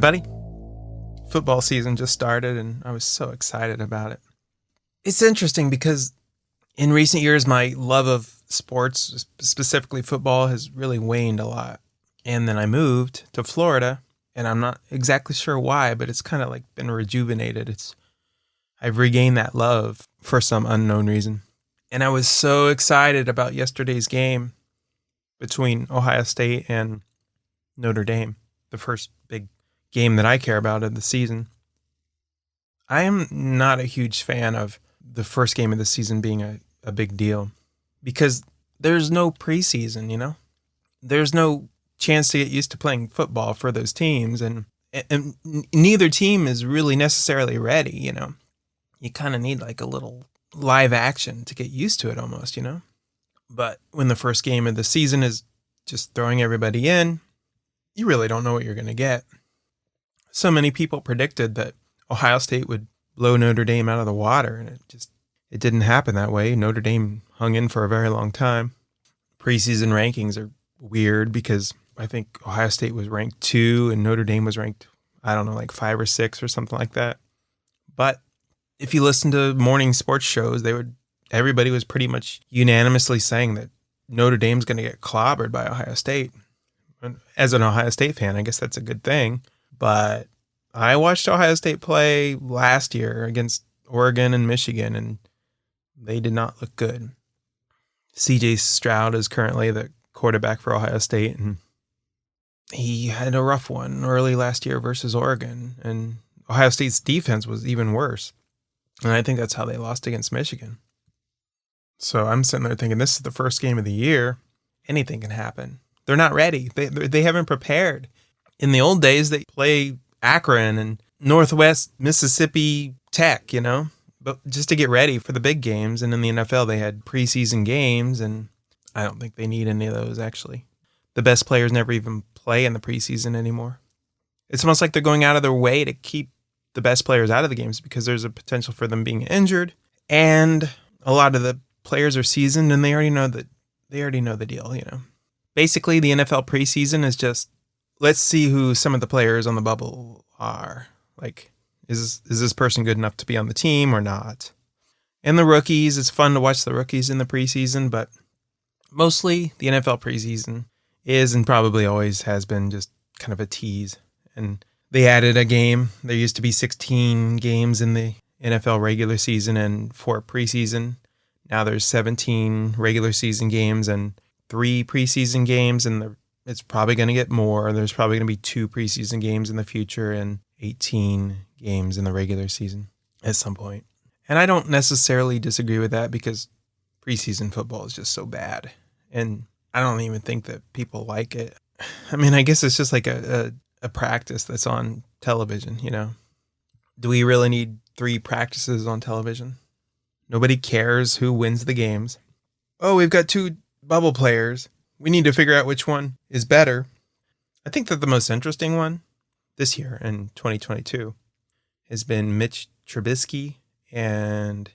everybody. Football season just started and I was so excited about it. It's interesting because in recent years, my love of sports, specifically football, has really waned a lot. And then I moved to Florida, and I'm not exactly sure why, but it's kind of like been rejuvenated. I've regained that love for some unknown reason. And I was so excited about yesterday's game between Ohio State and Notre Dame, the first big game that I care about of the season. I am not a huge fan of the first game of the season being a big deal because there's no preseason, you know? There's no chance to get used to playing football for those teams, and neither team is really necessarily ready, you know? You kind of need like a little live action to get used to it almost, you know? But when the first game of the season is just throwing everybody in, you really don't know what you're going to get. So many people predicted that Ohio State would blow Notre Dame out of the water, and it didn't happen that way. Notre Dame hung in for a very long time. Preseason rankings are weird because I think Ohio State was ranked 2 and Notre Dame was ranked, I don't know, like 5 or 6 or something like that. But if you listen to morning sports shows, everybody was pretty much unanimously saying that Notre Dame's going to get clobbered by Ohio State. And as an Ohio State fan, I guess that's a good thing. But I watched Ohio State play last year against Oregon and Michigan, and they did not look good. C.J. Stroud is currently the quarterback for Ohio State, and he had a rough one early last year versus Oregon, and Ohio State's defense was even worse. And I think that's how they lost against Michigan. So I'm sitting there thinking, this is the first game of the year. Anything can happen. They're not ready. They haven't prepared. In the old days, they play Akron and Northwest Mississippi Tech, you know, but just to get ready for the big games. And in the NFL, they had preseason games, and I don't think they need any of those, actually. The best players never even play in the preseason anymore. It's almost like they're going out of their way to keep the best players out of the games because there's a potential for them being injured, and a lot of the players are seasoned and they already know the deal, you know. Basically, the NFL preseason is just, let's see who some of the players on the bubble are. Like, is this person good enough to be on the team or not? And the rookies, it's fun to watch the rookies in the preseason, but mostly the NFL preseason is and probably always has been just kind of a tease. And they added a game. There used to be 16 games in the NFL regular season and 4 preseason. Now there's 17 regular season games and 3 preseason games, and it's probably going to get more. There's probably going to be 2 preseason games in the future and 18 games in the regular season at some point. And I don't necessarily disagree with that because preseason football is just so bad. And I don't even think that people like it. I mean, I guess it's just like a practice that's on television, you know? Do we really need 3 practices on television? Nobody cares who wins the games. Oh, we've got 2 bubble players. We need to figure out which one is better. I think that the most interesting one this year in 2022 has been Mitch Trubisky and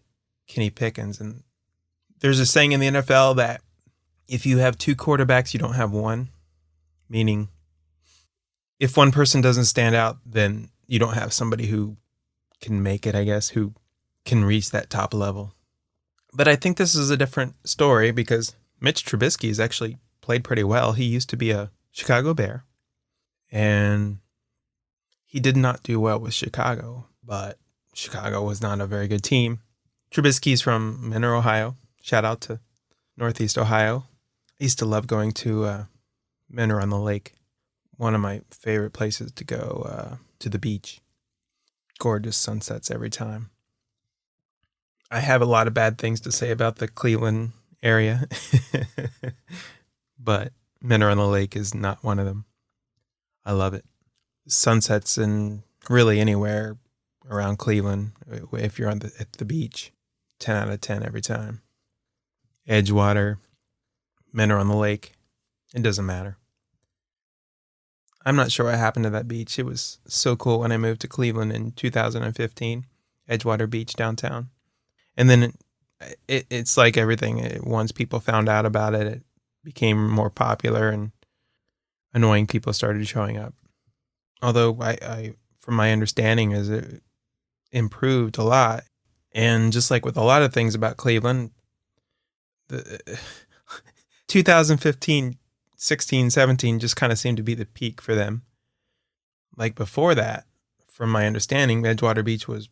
Kenny Pickens. And there's a saying in the NFL that if you have 2 quarterbacks, you don't have one. Meaning, if one person doesn't stand out, then you don't have somebody who can make it, I guess, who can reach that top level. But I think this is a different story because Mitch Trubisky has actually played pretty well. He used to be a Chicago Bear, and he did not do well with Chicago, but Chicago was not a very good team. Trubisky's from Menor, Ohio. Shout out to Northeast Ohio. I used to love going to Menor on the Lake. One of my favorite places to go to the beach. Gorgeous sunsets every time. I have a lot of bad things to say about the Cleveland area, but Menor on the Lake is not one of them. I love it. Sunsets in really anywhere around Cleveland, if you're at the beach, 10 out of 10 every time. Edgewater, Menor on the Lake, it doesn't matter. I'm not sure what happened to that beach. It was so cool when I moved to Cleveland in 2015, Edgewater Beach downtown. And then it's like everything. Once people found out about it, it became more popular and annoying people started showing up. Although from my understanding, is it improved a lot. And just like with a lot of things about Cleveland, the 2015, 16, 17 just kind of seemed to be the peak for them. Like before that, from my understanding, Edgewater Beach was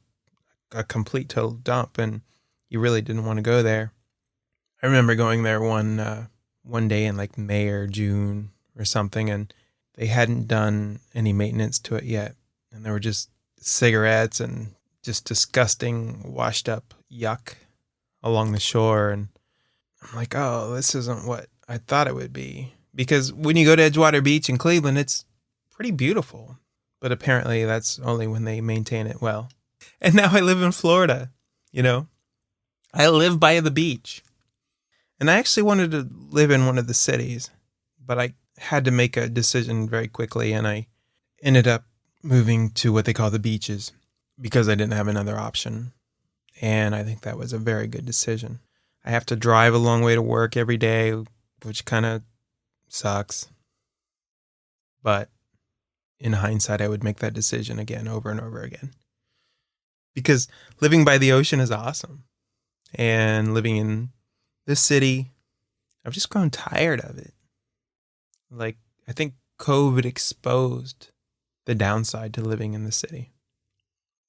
a complete total dump, and you really didn't want to go there. I remember going there one day in like May or June or something, and they hadn't done any maintenance to it yet, and there were just cigarettes and just disgusting washed up yuck along the shore. And I'm like, oh, this isn't what I thought it would be. Because when you go to Edgewater Beach in Cleveland, it's pretty beautiful. But apparently that's only when they maintain it well. And now I live in Florida, you know? I live by the beach. And I actually wanted to live in one of the cities, but I had to make a decision very quickly, and I ended up moving to what they call the beaches because I didn't have another option. And I think that was a very good decision. I have to drive a long way to work every day, which kind of sucks. But in hindsight, I would make that decision again over and over again. Because living by the ocean is awesome. And living in this city, I've just grown tired of it. Like, I think COVID exposed the downside to living in the city.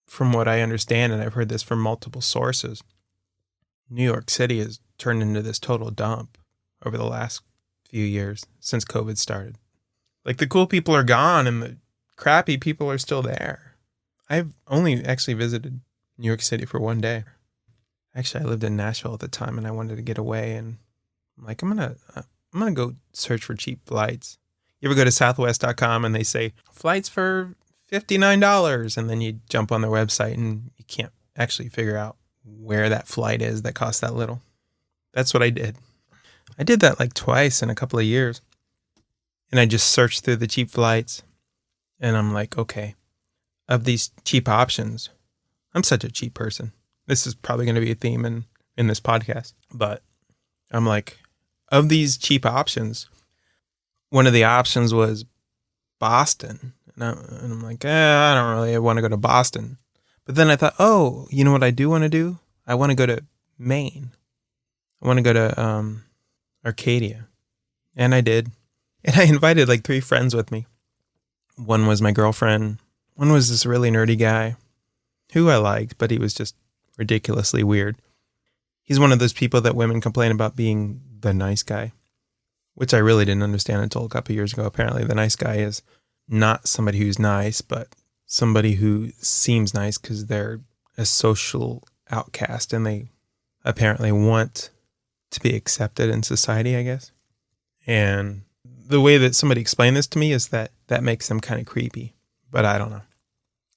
From what I understand, and I've heard this from multiple sources, New York City has turned into this total dump over the last few years since COVID started. Like, the cool people are gone and the crappy people are still there. I've only actually visited New York City for one day. Actually, I lived in Nashville at the time, and I wanted to get away, and I'm like, I'm gonna go search for cheap flights. You ever go to southwest.com and they say flights for $59, and then you jump on their website and you can't actually figure out where that flight is that costs that little? That's what I did. I did that like twice in a couple of years. And I just searched through the cheap flights, and I'm like, okay, of these cheap options, I'm such a cheap person. This is probably going to be a theme in this podcast. But I'm like, of these cheap options, one of the options was Boston. And I'm like, I don't really want to go to Boston. But then I thought, oh, you know what I do want to do? I want to go to Maine. I want to go to Arcadia. And I did. And I invited like 3 friends with me. One was my girlfriend. One was this really nerdy guy who I liked, but he was just ridiculously weird. He's one of those people that women complain about being the nice guy, which I really didn't understand until a couple of years ago. Apparently, the nice guy is not somebody who's nice, but somebody who seems nice because they're a social outcast and they apparently want to be accepted in society, I guess. And the way that somebody explained this to me is that makes them kind of creepy, but I don't know.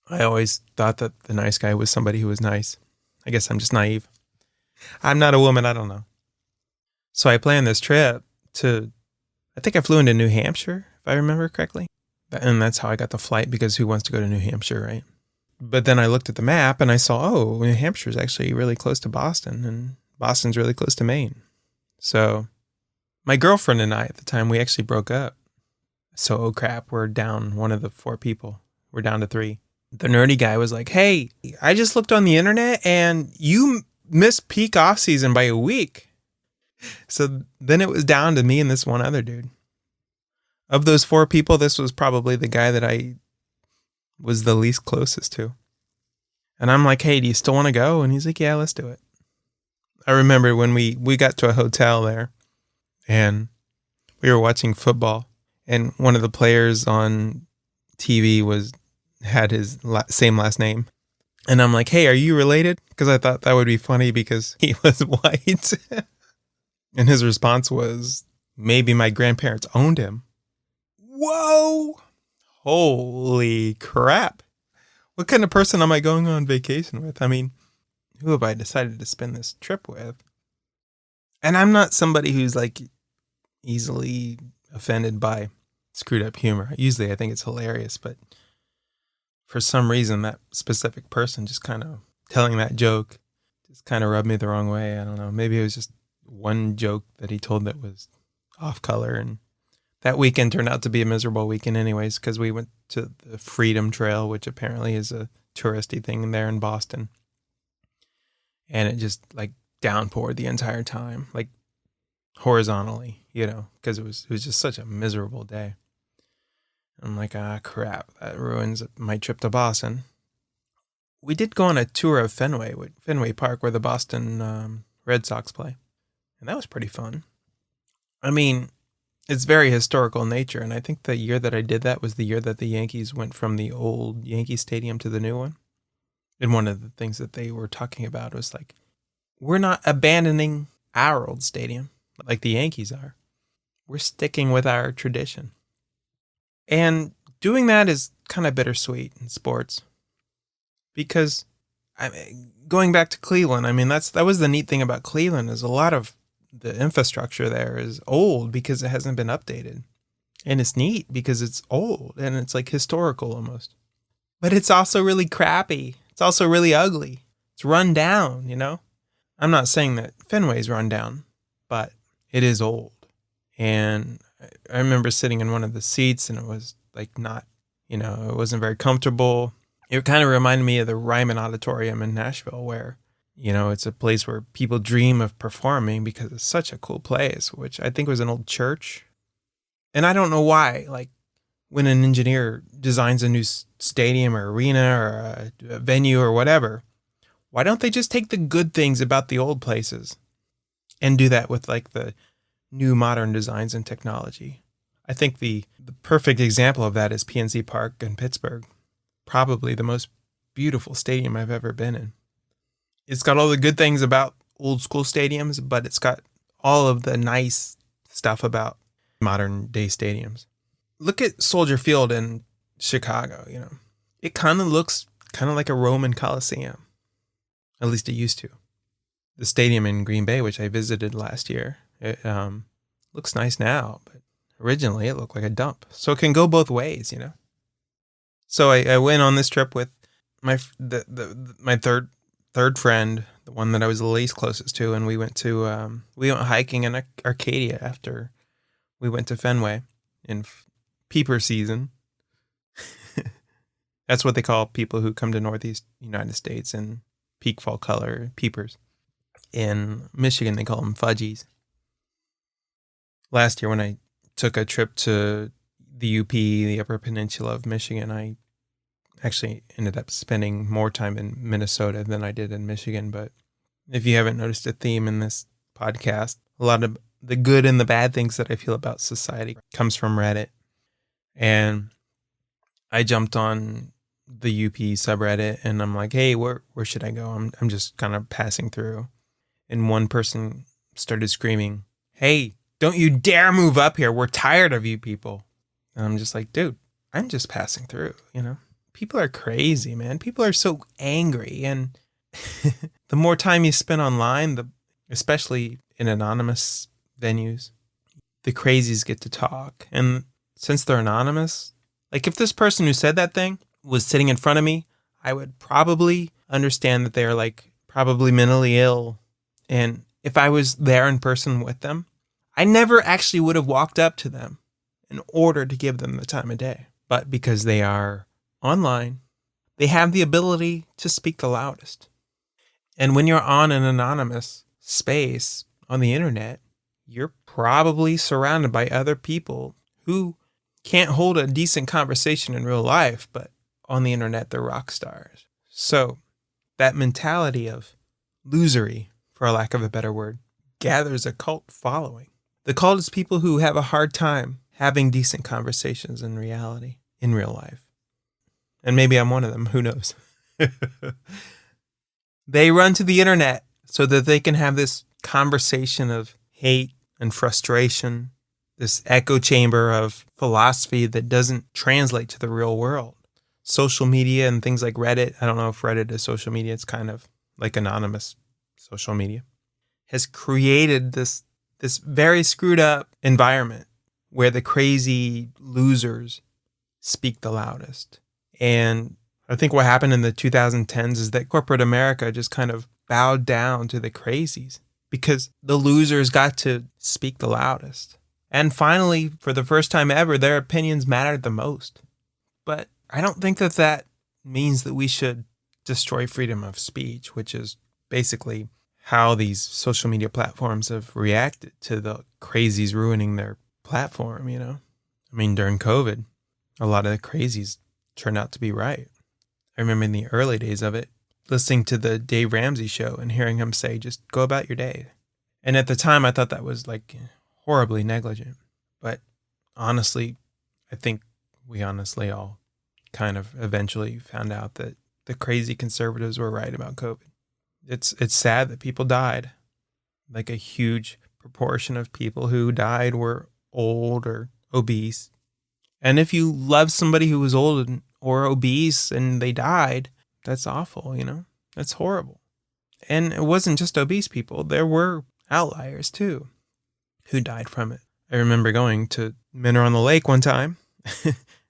I always thought that the nice guy was somebody who was nice. I guess I'm just naive. I'm not a woman. I don't know. So I planned this trip I think I flew into New Hampshire, if I remember correctly. And that's how I got the flight, because who wants to go to New Hampshire, right? But then I looked at the map and I saw, oh, New Hampshire is actually really close to Boston, and Boston's really close to Maine. So my girlfriend and I at the time, we actually broke up. So, oh crap, we're down one of the 4 people. We're down to 3. The nerdy guy was like, hey, I just looked on the internet and you missed peak off season by a week. So then it was down to me and this one other dude. Of those 4 people, this was probably the guy that I was the least closest to. And I'm like, hey, do you still want to go? And he's like, yeah, let's do it. I remember when we got to a hotel there and we were watching football, and one of the players on TV had his same last name. And I'm like, hey, are you related? Because I thought that would be funny because he was white. And his response was, maybe my grandparents owned him. Whoa! Holy crap. What kind of person am I going on vacation with? I mean, who have I decided to spend this trip with? And I'm not somebody who's like easily offended by screwed up humor. Usually I think it's hilarious, but for some reason that specific person just kind of telling that joke just kind of rubbed me the wrong way. I don't know. Maybe it was just one joke that he told that was off color, and That weekend turned out to be a miserable weekend anyways, because we went to the Freedom Trail, which apparently is a touristy thing there in Boston. And it just like downpoured the entire time, like horizontally, because it was just such a miserable day. I'm like, crap, that ruins my trip to Boston. We did go on a tour of Fenway Park, where the Boston Red Sox play. And that was pretty fun. I mean, it's very historical in nature. And I think the year that I did that was the year that the Yankees went from the old Yankee Stadium to the new one. And one of the things that they were talking about was like, we're not abandoning our old stadium like the Yankees are. We're sticking with our tradition. And doing that is kind of bittersweet in sports. Because going back to Cleveland, that was the neat thing about Cleveland, is a lot of the infrastructure there is old because it hasn't been updated. And it's neat because it's old and it's like historical almost. But it's also really crappy. It's also really ugly. It's run down, I'm not saying that Fenway's run down, but it is old. And I remember sitting in one of the seats and it was like not, it wasn't very comfortable. It kind of reminded me of the Ryman Auditorium in Nashville, where, it's a place where people dream of performing because it's such a cool place, which I think was an old church. And I don't know why, like when an engineer designs a new stadium or arena or a venue or whatever, why don't they just take the good things about the old places and do that with like the new modern designs and technology? I think the perfect example of that is PNC Park in Pittsburgh. Probably the most beautiful stadium I've ever been in. It's got all the good things about old school stadiums, but it's got all of the nice stuff about modern day stadiums. Look at Soldier Field in Chicago, It kind of looks like a Roman Coliseum. At least it used to. The stadium in Green Bay, which I visited last year, it looks nice now, but originally it looked like a dump. So it can go both ways, So I went on this trip with my third friend, the one that I was the least closest to, and we went hiking in Arcadia after we went to Fenway in Peepers season. That's what they call people who come to Northeast United States in peak fall color, Peepers. In Michigan, they call them Fudgies. Last year when I took a trip to the UP, the Upper Peninsula of Michigan, I actually ended up spending more time in Minnesota than I did in Michigan. But if you haven't noticed a theme in this podcast, a lot of the good and the bad things that I feel about society comes from Reddit. And I jumped on the UP subreddit and I'm like, hey, where should I go? I'm just kind of passing through. And one person started screaming, hey, don't you dare move up here. We're tired of you people. And I'm just like, dude, I'm just passing through, People are crazy, man. People are so angry. And the more time you spend online, especially in anonymous venues, the crazies get to talk. And since they're anonymous, like if this person who said that thing was sitting in front of me, I would probably understand that they are like probably mentally ill. And if I was there in person with them, I never actually would have walked up to them in order to give them the time of day. But because they are online, they have the ability to speak the loudest. And when you're on an anonymous space on the internet, you're probably surrounded by other people who can't hold a decent conversation in real life, but on the internet, they're rock stars. So that mentality of losery, for lack of a better word, gathers a cult following. The cult is people who have a hard time having decent conversations in reality, in real life. And maybe I'm one of them, who knows? They run to the internet so that they can have this conversation of hate and frustration, this echo chamber of philosophy that doesn't translate to the real world. Social media and things like Reddit, I don't know if Reddit is social media, it's kind of like anonymous social media, has created this very screwed up environment where the crazy losers speak the loudest. And I think what happened in the 2010s is that corporate America just kind of bowed down to the crazies because the losers got to speak the loudest. And finally, for the first time ever, their opinions mattered the most. But I don't think that means that we should destroy freedom of speech, which is basically how these social media platforms have reacted to the crazies ruining their platform, I mean, during COVID, a lot of the crazies turned out to be right. I remember in the early days of it, listening to the Dave Ramsey show and hearing him say, just go about your day. And at the time, I thought that was horribly negligent. But honestly, I think we honestly all kind of eventually found out that the crazy conservatives were right about COVID. It's sad that people died. Like a huge proportion of people who died were old or obese. And if you love somebody who was old or obese and they died, that's awful, That's horrible. And it wasn't just obese people. There were outliers too who died from it. I remember going to Minner on the Lake one time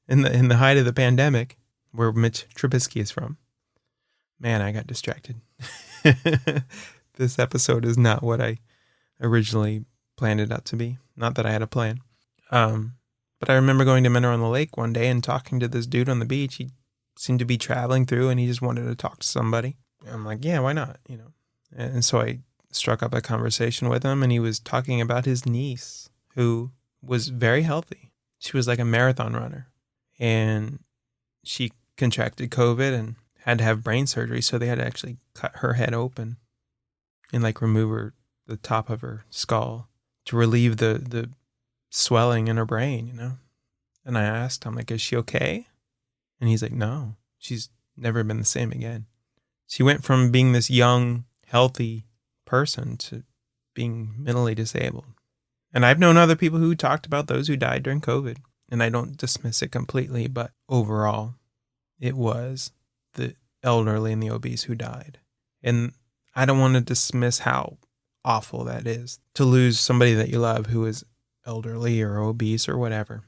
in the height of the pandemic, where Mitch Trubisky is from. Man, I got distracted. This episode is not what I originally planned it out to be. Not that I had a plan. But I remember going to Minner on the Lake one day and talking to this dude on the beach. He seemed to be traveling through and he just wanted to talk to somebody. I'm like, yeah, why not? And so I struck up a conversation with him, and he was talking about his niece, who was very healthy. She was like a marathon runner, and she contracted COVID and had to have brain surgery. So they had to actually cut her head open and remove the top of her skull to relieve the swelling in her brain, And I asked him, is she okay? And he's like, no, she's never been the same again. She went from being this young, healthy person to being mentally disabled. And I've known other people who talked about those who died during COVID, and I don't dismiss it completely, but overall, it was the elderly and the obese who died. And I don't want to dismiss how awful that is to lose somebody that you love who is elderly or obese or whatever.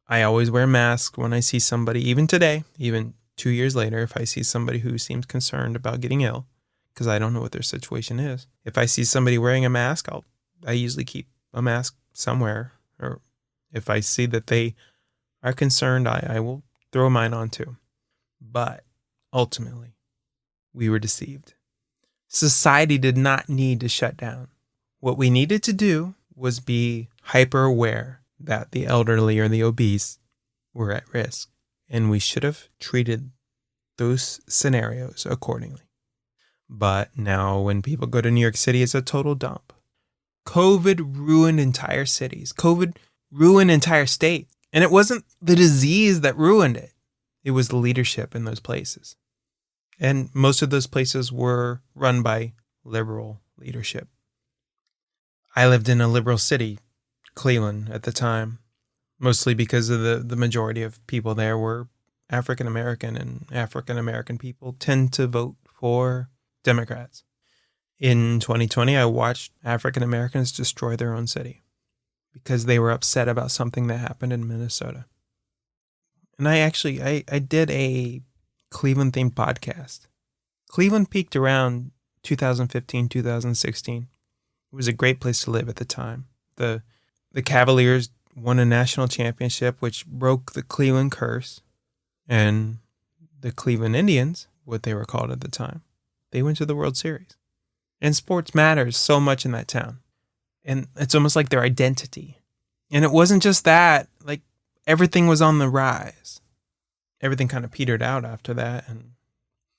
I always wear masks when I see somebody, even today, even 2 years later, if I see somebody who seems concerned about getting ill, because I don't know what their situation is. If I see somebody wearing a mask, I usually keep a mask somewhere. Or if I see that they are concerned, I will throw mine on too. But ultimately, we were deceived. Society did not need to shut down. What we needed to do was be hyper aware that the elderly or the obese were at risk. And we should have treated those scenarios accordingly. But now when people go to New York City, it's a total dump. COVID ruined entire cities. COVID ruined entire states. And it wasn't the disease that ruined it. It was the leadership in those places. And most of those places were run by liberal leadership. I lived in a liberal city, Cleveland, at the time, mostly because of the majority of people there were African American, and African American people tend to vote for Democrats. In 2020, I watched African Americans destroy their own city because they were upset about something that happened in Minnesota. And I did a Cleveland themed podcast. Cleveland peaked around 2015, 2016. It was a great place to live at the time. The Cavaliers won a national championship, which broke the Cleveland curse. And the Cleveland Indians, what they were called at the time, they went to the World Series. And sports matters so much in that town. And it's almost like their identity. And it wasn't just that, everything was on the rise. Everything kind of petered out after that. And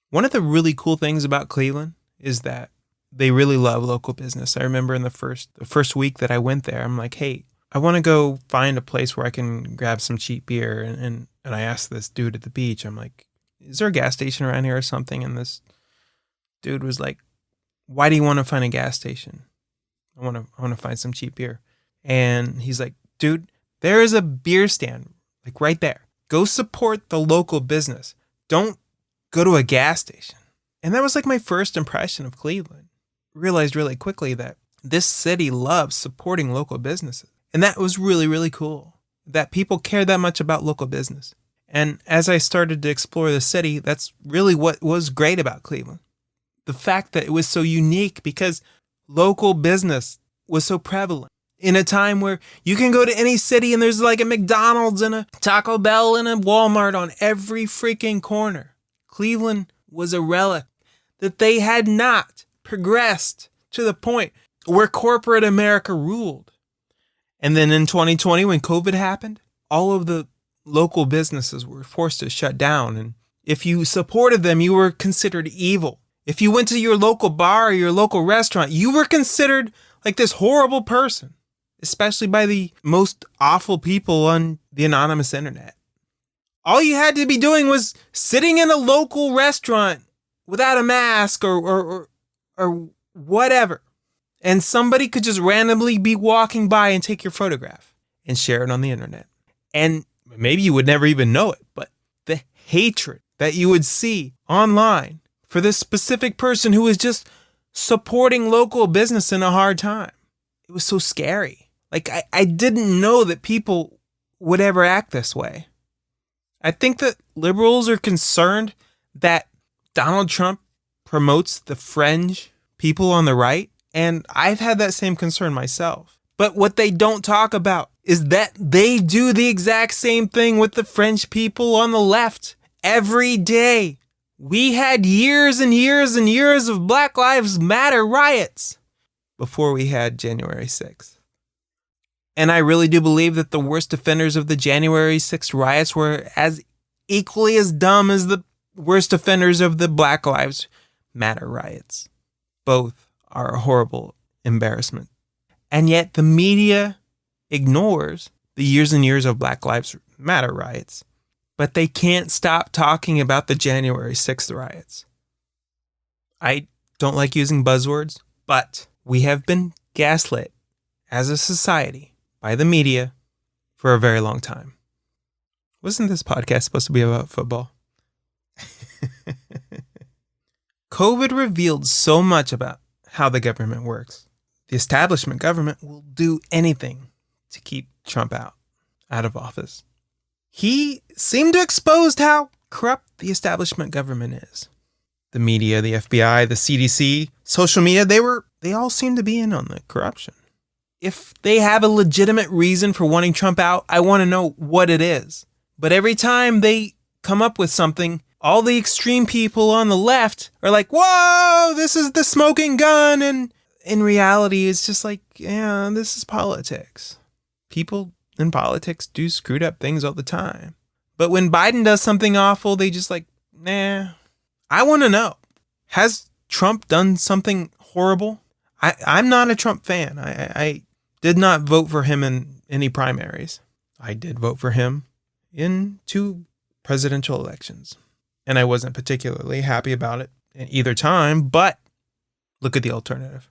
one of the really cool things about Cleveland is that they really love local business. I remember in the first week that I went there, I'm like, hey, I want to go find a place where I can grab some cheap beer. And I asked this dude at the beach, I'm like, is there a gas station around here or something? And this dude was like, why do you want to find a gas station? I want to find some cheap beer. And he's like, dude, there is a beer stand right there. Go support the local business. Don't go to a gas station. And that was my first impression of Cleveland. Realized really quickly that this city loves supporting local businesses. And that was really, really cool. That people care that much about local business. And as I started to explore the city, that's really what was great about Cleveland. The fact that it was so unique because local business was so prevalent. in a time where you can go to any city and there's like a McDonald's and a Taco Bell and a Walmart on every freaking corner. Cleveland was a relic that they had not progressed to the point where corporate America ruled. And then in 2020, when COVID happened, all of the local businesses were forced to shut down. And if you supported them, you were considered evil. If you went to your local bar or your local restaurant, you were considered like this horrible person, especially by the most awful people on the anonymous internet. All you had to be doing was sitting in a local restaurant without a mask or whatever. And somebody could just randomly be walking by and take your photograph and share it on the internet. And maybe you would never even know it, but the hatred that you would see online for this specific person who was just supporting local business in a hard time. It was so scary. Like, I didn't know that people would ever act this way. I think that liberals are concerned that Donald Trump promotes the fringe people on the right. And I've had that same concern myself. But what they don't talk about is that they do the exact same thing with the French people on the left every day. We had years and years and years of Black Lives Matter riots before we had January 6th. And I really do believe that the worst offenders of the January 6th riots were as equally as dumb as the worst offenders of the Black Lives Matter riots. Both are a horrible embarrassment. And yet the media ignores the years and years of Black Lives Matter riots. But they can't stop talking about the January 6th riots. I don't like using buzzwords, but we have been gaslit as a society by the media for a very long time. Wasn't this podcast supposed to be about football? COVID revealed so much about how the government works. The establishment government will do anything to keep Trump out of office. He seemed to expose how corrupt the establishment government is. The media, the FBI, the CDC, social media, they all seem to be in on the corruption. If they have a legitimate reason for wanting Trump out, I want to know what it is. But every time they come up with something, all the extreme people on the left are like, whoa, this is the smoking gun. And in reality, it's just like, yeah, this is politics. People in politics do screwed up things all the time. But when Biden does something awful, they just like, nah. I want to know, has Trump done something horrible? I'm not a Trump fan. I did not vote for him in any primaries. I did vote for him in 2 presidential elections. And I wasn't particularly happy about it in either time, but look at the alternative.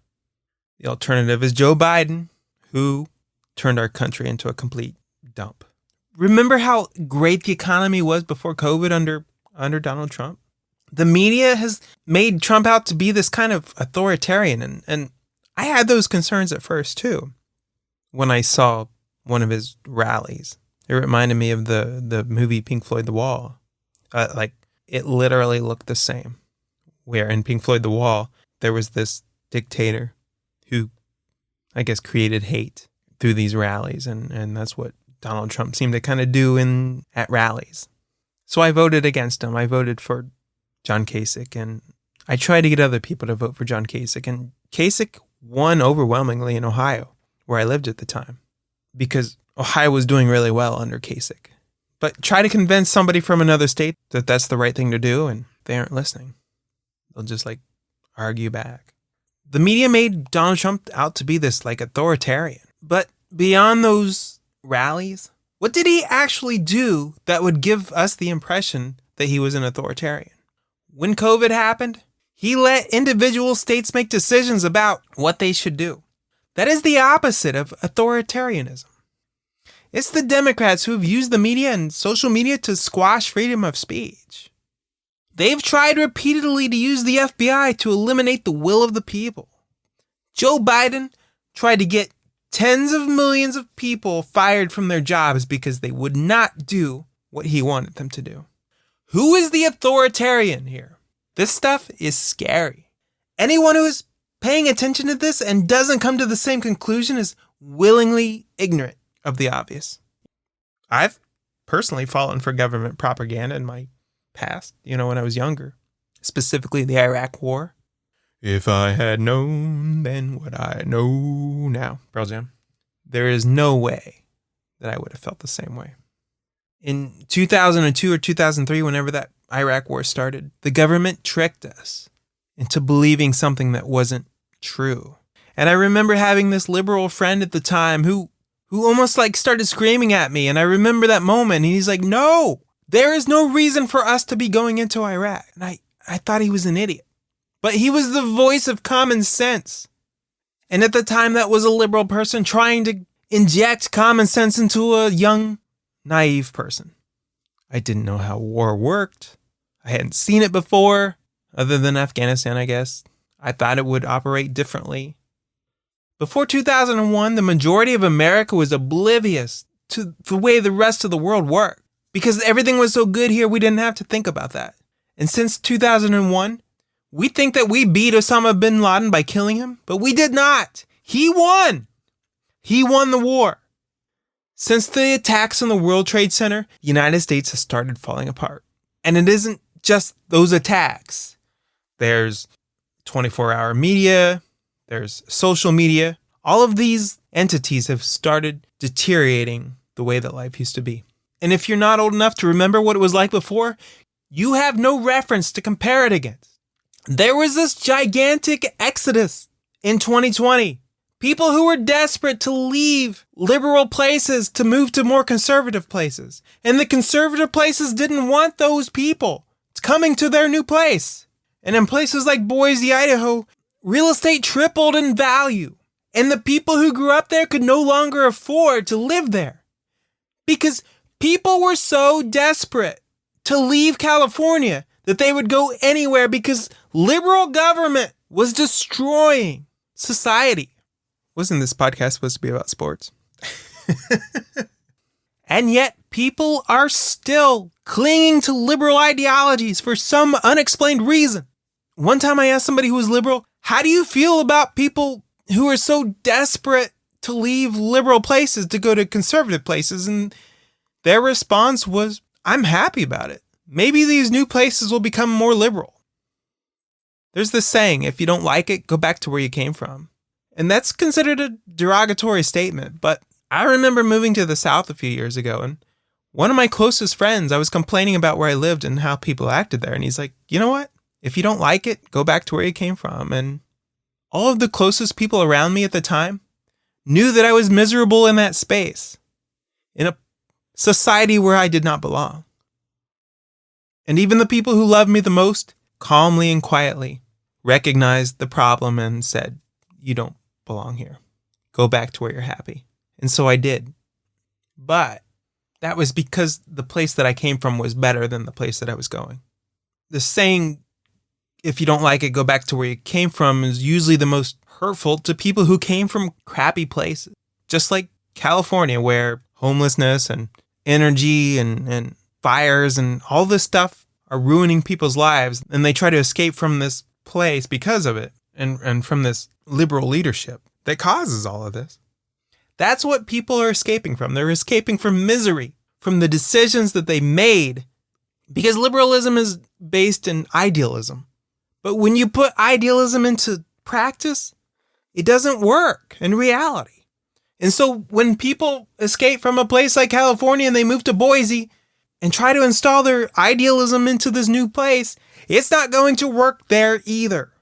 The alternative is Joe Biden, who turned our country into a complete dump. Remember how great the economy was before COVID under Donald Trump? The media has made Trump out to be this kind of authoritarian. And I had those concerns at first, too, when I saw one of his rallies. It reminded me of the movie Pink Floyd The Wall. It literally looked the same. Where in Pink Floyd The Wall, there was this dictator who, I guess, created hate through these rallies. And that's what Donald Trump seemed to kind of do at rallies. So I voted against him. I voted for John Kasich. And I tried to get other people to vote for John Kasich. And Kasich won overwhelmingly in Ohio, where I lived at the time, because Ohio was doing really well under Kasich. But try to convince somebody from another state that that's the right thing to do, and they aren't listening. They'll just argue back. The media made Donald Trump out to be this authoritarian. But beyond those rallies, what did he actually do that would give us the impression that he was an authoritarian? When COVID happened, he let individual states make decisions about what they should do. That is the opposite of authoritarianism. It's the Democrats who have used the media and social media to squash freedom of speech. They've tried repeatedly to use the FBI to eliminate the will of the people. Joe Biden tried to get tens of millions of people fired from their jobs because they would not do what he wanted them to do. Who is the authoritarian here? This stuff is scary. Anyone who is paying attention to this and doesn't come to the same conclusion as willingly ignorant of the obvious. I've personally fallen for government propaganda in my past, when I was younger, specifically the Iraq War. If I had known then what I know now. Pearl Jam. There is no way that I would have felt the same way. In 2002 or 2003, whenever that Iraq War started, the government tricked us into believing something that wasn't true. And I remember having this liberal friend at the time who almost started screaming at me. And I remember that moment. And he's like, no, there is no reason for us to be going into Iraq. And I thought he was an idiot. But he was the voice of common sense. And at the time, that was a liberal person trying to inject common sense into a young, naive person. I didn't know how war worked. I hadn't seen it before, other than Afghanistan, I guess. I thought it would operate differently. Before 2001, the majority of America was oblivious to the way the rest of the world worked. Because everything was so good here, we didn't have to think about that. And since 2001, we think that we beat Osama bin Laden by killing him, but we did not. He won. He won the war. Since the attacks on the World Trade Center, the United States has started falling apart. And it isn't just those attacks. There's 24-hour media, there's social media. All of these entities have started deteriorating the way that life used to be. And if you're not old enough to remember what it was like before, you have no reference to compare it against. There was this gigantic exodus in 2020. People who were desperate to leave liberal places to move to more conservative places. And the conservative places didn't want those people coming to their new place. And in places like Boise, Idaho, real estate tripled in value. And the people who grew up there could no longer afford to live there. Because people were so desperate to leave California that they would go anywhere because liberal government was destroying society. Wasn't this podcast supposed to be about sports? And yet people are still clinging to liberal ideologies for some unexplained reason. One time I asked somebody who was liberal, how do you feel about people who are so desperate to leave liberal places to go to conservative places? And their response was, I'm happy about it. Maybe these new places will become more liberal. There's this saying, if you don't like it, go back to where you came from. And that's considered a derogatory statement, but I remember moving to the South a few years ago, and one of my closest friends, I was complaining about where I lived and how people acted there, and he's like, you know what? If you don't like it, go back to where you came from. And all of the closest people around me at the time knew that I was miserable in that space, in a society where I did not belong. And even the people who loved me the most, calmly and quietly, recognized the problem and said, you don't belong here. Go back to where you're happy. And so I did. But that was because the place that I came from was better than the place that I was going. The saying, if you don't like it, go back to where you came from, is usually the most hurtful to people who came from crappy places. Just like California, where homelessness and energy and fires and all this stuff are ruining people's lives, and they try to escape from this place because of it, and from this liberal leadership that causes all of this. That's what people are escaping from. They're escaping from misery, from the decisions that they made, because liberalism is based in idealism. But when you put idealism into practice, it doesn't work in reality. And so when people escape from a place like California and they move to Boise and try to install their idealism into this new place, it's not going to work there either.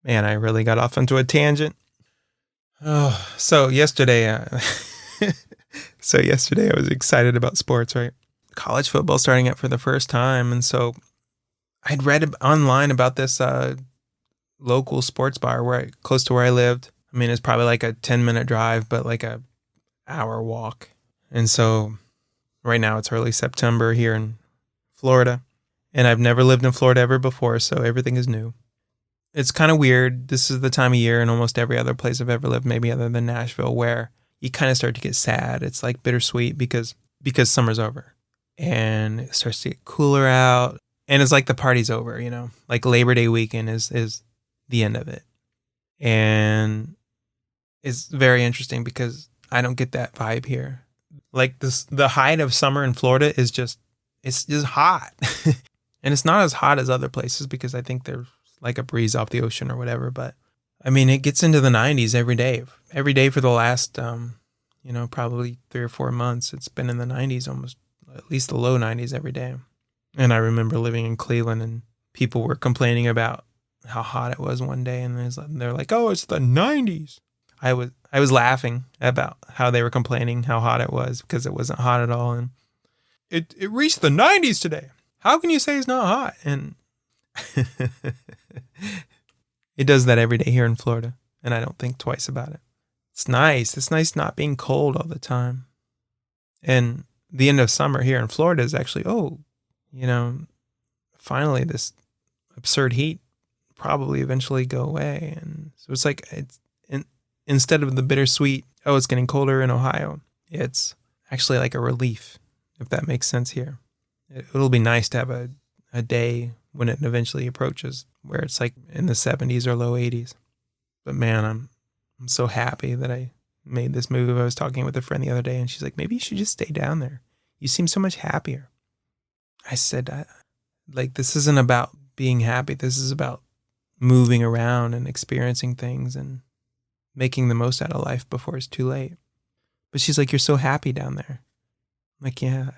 Man, I really got off into a tangent. Oh, so yesterday I was excited about sports, right? College football starting up for the first time. And so I'd read online about this local sports bar close to where I lived. I mean, it's probably like a 10-minute drive, but like a hour walk. And so right now it's early September here in Florida. And I've never lived in Florida ever before, so everything is new. It's kind of weird. This is the time of year in almost every other place I've ever lived, maybe other than Nashville, where you kind of start to get sad. It's like bittersweet because summer's over and it starts to get cooler out. And it's like the party's over, you know, like Labor Day weekend is the end of it. And is very interesting because I don't get that vibe here. Like the height of summer in Florida is it's just hot. And it's not as hot as other places because I think there's like a breeze off the ocean or whatever. But I mean, it gets into the 90s every day. Every day for the last, probably 3 or 4 months. It's been in the 90s, almost at least the low 90s every day. And I remember living in Cleveland and people were complaining about how hot it was one day. And they're like, oh, it's the 90s. I was laughing about how they were complaining how hot it was because it wasn't hot at all. And it reached the 90s today. How can you say it's not hot? And it does that every day here in Florida. And I don't think twice about it. It's nice. It's nice not being cold all the time. And the end of summer here in Florida is actually, finally this absurd heat probably eventually go away. And so it's like, instead of the bittersweet, oh, it's getting colder in Ohio, it's actually like a relief, if that makes sense here. It'll be nice to have a day when it eventually approaches where it's like in the 70s or low 80s. But man, I'm so happy that I made this move. I was talking with a friend the other day and she's like, maybe you should just stay down there. You seem so much happier. I said, this isn't about being happy. This is about moving around and experiencing things and making the most out of life before it's too late. But she's like, you're so happy down there. I'm like, yeah,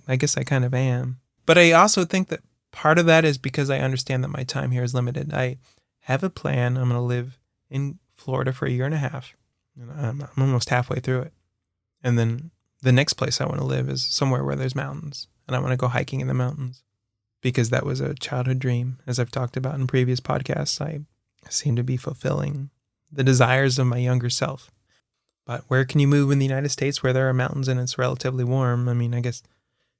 I guess I kind of am. But I also think that part of that is because I understand that my time here is limited. I have a plan. I'm going to live in Florida for 1.5 years. And I'm almost halfway through it. And then the next place I want to live is somewhere where there's mountains. And I want to go hiking in the mountains because that was a childhood dream. As I've talked about in previous podcasts, I seem to be fulfilling the desires of my younger self. But where can you move in the United States where there are mountains and it's relatively warm? I mean, I guess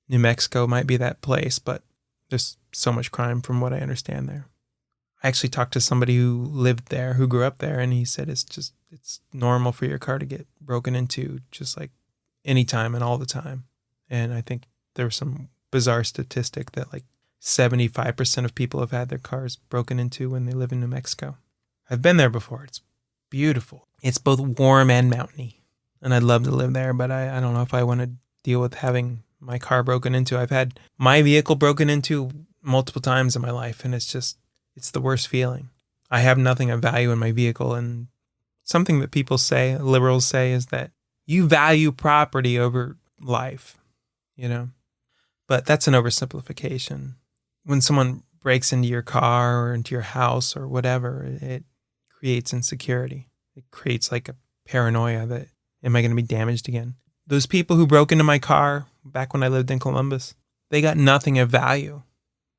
New Mexico might be that place, but there's so much crime from what I understand there. I actually talked to somebody who lived there, who grew up there, and he said it's normal for your car to get broken into just like anytime and all the time. And I think there was some bizarre statistic that like 75% of people have had their cars broken into when they live in New Mexico. I've been there before. It's beautiful. It's both warm and mountainy. And I'd love to live there, but I don't know if I want to deal with having my car broken into. I've had my vehicle broken into multiple times in my life, and it's the worst feeling. I have nothing of value in my vehicle, and something that people say, liberals say, is that you value property over life, But that's an oversimplification. When someone breaks into your car or into your house or whatever, it creates insecurity. It creates like a paranoia that, am I going to be damaged again? Those people who broke into my car back when I lived in Columbus, they got nothing of value.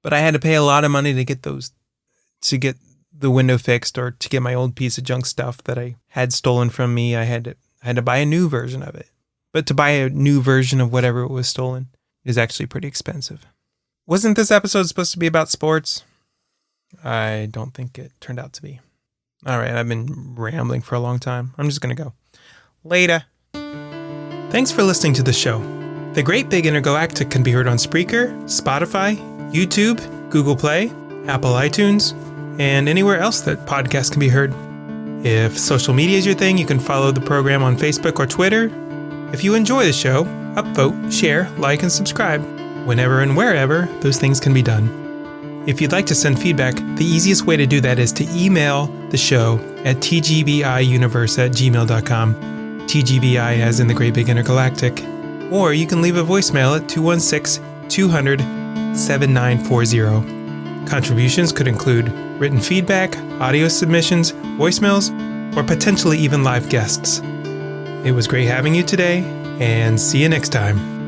But I had to pay a lot of money to get the window fixed or to get my old piece of junk stuff that I had stolen from me. I had to buy a new version of it. But to buy a new version of whatever was stolen is actually pretty expensive. Wasn't this episode supposed to be about sports? I don't think it turned out to be. All right, I've been rambling for a long time. I'm just going to go. Later. Thanks for listening to the show. The Great Big Intergalactic can be heard on Spreaker, Spotify, YouTube, Google Play, Apple iTunes, and anywhere else that podcasts can be heard. If social media is your thing, you can follow the program on Facebook or Twitter. If you enjoy the show, upvote, share, like, and subscribe. Whenever and wherever those things can be done. If you'd like to send feedback, the easiest way to do that is to email the show at tgbiuniverse@gmail.com, TGBI as in the Great Big Intergalactic, or you can leave a voicemail at 216-200-7940. Contributions could include written feedback, audio submissions, voicemails, or potentially even live guests. It was great having you today, and see you next time.